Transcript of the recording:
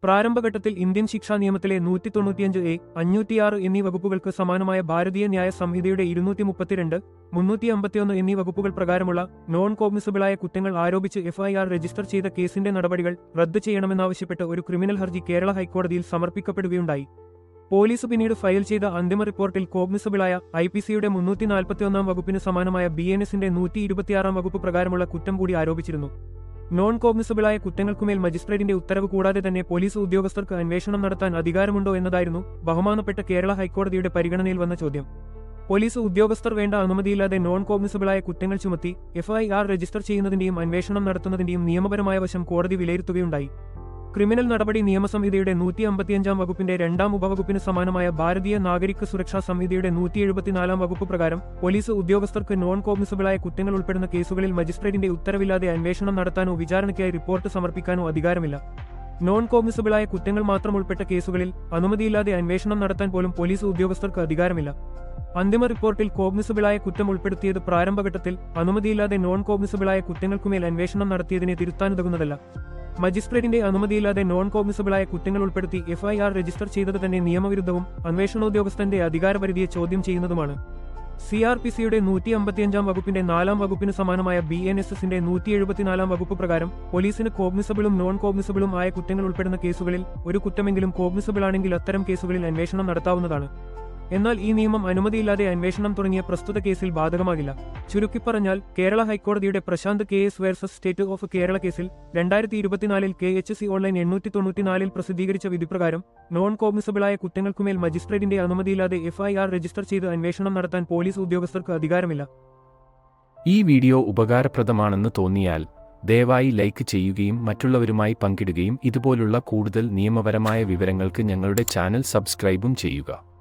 പ്രാരംഭഘട്ടത്തിൽ Indian ശിക്ഷാ നിയമത്തിലെ 195A, 506 എന്നീ വകുപ്പുകൾക്ക് സമാനമായ ഭാരതീയ ന്യായ സംഹിതയുടെ 232, 351 എന്നീ വകുപ്പുകൾ പ്രകാരമുള്ള നോൺ കോഗ്നിസബിളായ കുറ്റങ്ങൾ ആരോപിച്ച് FIR രജിസ്റ്റർ ചെയ്ത കേസിന്റെ നടപടികൾ റദ്ദ് ചെയ്യണമെന്നാവശ്യപ്പെട്ട് ഒരു ക്രിമിനൽ ഹർജി കേരള ഹൈക്കോടതിയിൽ സമർപ്പിക്കപ്പെടുകയുണ്ടായി. പോലീസ് പിന്നീട് ഫയൽ ചെയ്ത അന്തിമ റിപ്പോർട്ടിൽ കോഗ്നിസബിളായ IPCയുടെ 341 വകുപ്പിന് സമാനമായ BNSന്റെ 126 വകുപ്പ് പ്രകാരമുള്ള കുറ്റം കൂടി ആരോപിച്ചിരുന്നു. നോൺ കോഗ്നിസബിളായ കുറ്റങ്ങൾക്കുമേൽ മജിസ്ട്രേറ്റിന്റെ ഉത്തരവ് കൂടാതെ തന്നെ പോലീസ് ഉദ്യോഗസ്ഥർക്ക് അന്വേഷണം നടത്താൻ അധികാരമുണ്ടോ എന്നതായിരുന്നു ബഹുമാനപ്പെട്ട കേരള ഹൈക്കോടതിയുടെ പരിഗണനയിൽ വന്ന ചോദ്യം. പോലീസ് ഉദ്യോഗസ്ഥർ വേണ്ട അനുമതിയില്ലാതെ നോൺ കോഗ്നിസബിളായ കുറ്റങ്ങൾ ചുമത്തി FIR രജിസ്റ്റർ ചെയ്യുന്നതിന്റെയും അന്വേഷണം നടത്തുന്നതിന്റെയും നിയമപരമായ വശം കോടതി വിലയിരുത്തുകയുണ്ടായി. ക്രിമിനൽ നടപടി നിയമസംഹിതയുടെ 155 വകുപ്പിന്റെ 2ാം ഉപവകുപ്പിന് സമാനമായ ഭാരതീയ നാഗരിക സുരക്ഷാ സംഹിതയുടെ 174 വകുപ്പ് പ്രകാരം പോലീസ് ഉദ്യോഗസ്ഥർക്ക് നോൺ കോഗ്നിസബിളായ കുറ്റങ്ങൾ ഉൾപ്പെടുന്ന കേസുകളിൽ മജിസ്ട്രേറ്റിന്റെ ഉത്തരവില്ലാതെ അന്വേഷണം നടത്താനോ വിചാരണയ്ക്കായി റിപ്പോർട്ട് സമർപ്പിക്കാനോ അധികാരമില്ല. നോൺ കോഗ്നിസബിളായ കുറ്റങ്ങൾ മാത്രം ഉൾപ്പെട്ട കേസുകളിൽ അനുമതിയില്ലാതെ അന്വേഷണം നടത്താൻ പോലും പോലീസ് ഉദ്യോഗസ്ഥർക്ക് അധികാരമില്ല. അന്തിമ റിപ്പോർട്ടിൽ കോഗ്നിസബിളായ കുറ്റം ഉൾപ്പെടുത്തിയത് പ്രാരംഭഘട്ടത്തിൽ അനുമതിയില്ലാതെ നോൺ കോഗ്നിസബിളായ കുറ്റങ്ങൾക്കുമേൽ അന്വേഷണം നടത്തിയതിനെ തിരുത്താനുതകുന്നതല്ല. മജിസ്ട്രേറ്റിന്റെ അനുമതിയില്ലാതെ നോൺ കോഗ്നിസബിളായ കുറ്റങ്ങൾ ഉൾപ്പെടുത്തി FIR രജിസ്റ്റർ ചെയ്തത് തന്നെ നിയമവിരുദ്ധവും അന്വേഷണോദ്യോഗസ്ഥന്റെ അധികാരപരിധിയെ ചോദ്യം ചെയ്യുന്നതുമാണ്. CRPCയുടെ 155 വകുപ്പിന്റെ 4ാം വകുപ്പിന് സമാനമായ BNSSന്റെ 174 വകുപ്പ് പ്രകാരം പോലീസിന് കോഗ്നിസബിളും നോൺ കോഗ്നിസബിളും ആയ കുറ്റങ്ങൾ ഉൾപ്പെടുന്ന കേസുകളിൽ ഒരു കുറ്റമെങ്കിലും കോഗ്നിസബിളാണെങ്കിൽ അത്തരം കേസുകളിൽ അന്വേഷണം നടത്താവുന്നതാണ്. എന്നാൽ ഈ നിയമം അനുമതിയില്ലാതെ അന്വേഷണം തുടങ്ങിയ പ്രസ്തുത കേസിൽ ബാധകമാകില്ല. ചുരുക്കിപ്പറഞ്ഞാൽ കേരള ഹൈക്കോടതിയുടെ Prashant KS versus state of Kerala കേസിൽ 2024 KHC ഓൺലൈൻ 894 പ്രസിദ്ധീകരിച്ച വിധിപ്രകാരം നോൺ കോഗ്നിസബിളായ കുറ്റങ്ങൾക്കുമേൽ മജിസ്ട്രേറ്റിന്റെ അനുമതിയില്ലാതെ FIR രജിസ്റ്റർ ചെയ്ത് അന്വേഷണം നടത്താൻ പോലീസ് ഉദ്യോഗസ്ഥർക്ക് അധികാരമില്ല. ഈ വീഡിയോ ഉപകാരപ്രദമാണെന്ന് തോന്നിയാൽ ദയവായി ലൈക്ക് ചെയ്യുകയും മറ്റുള്ളവരുമായി പങ്കിടുകയും ഇതുപോലുള്ള കൂടുതൽ നിയമപരമായ വിവരങ്ങൾക്ക് ഞങ്ങളുടെ ചാനൽ സബ്സ്ക്രൈബും ചെയ്യുക.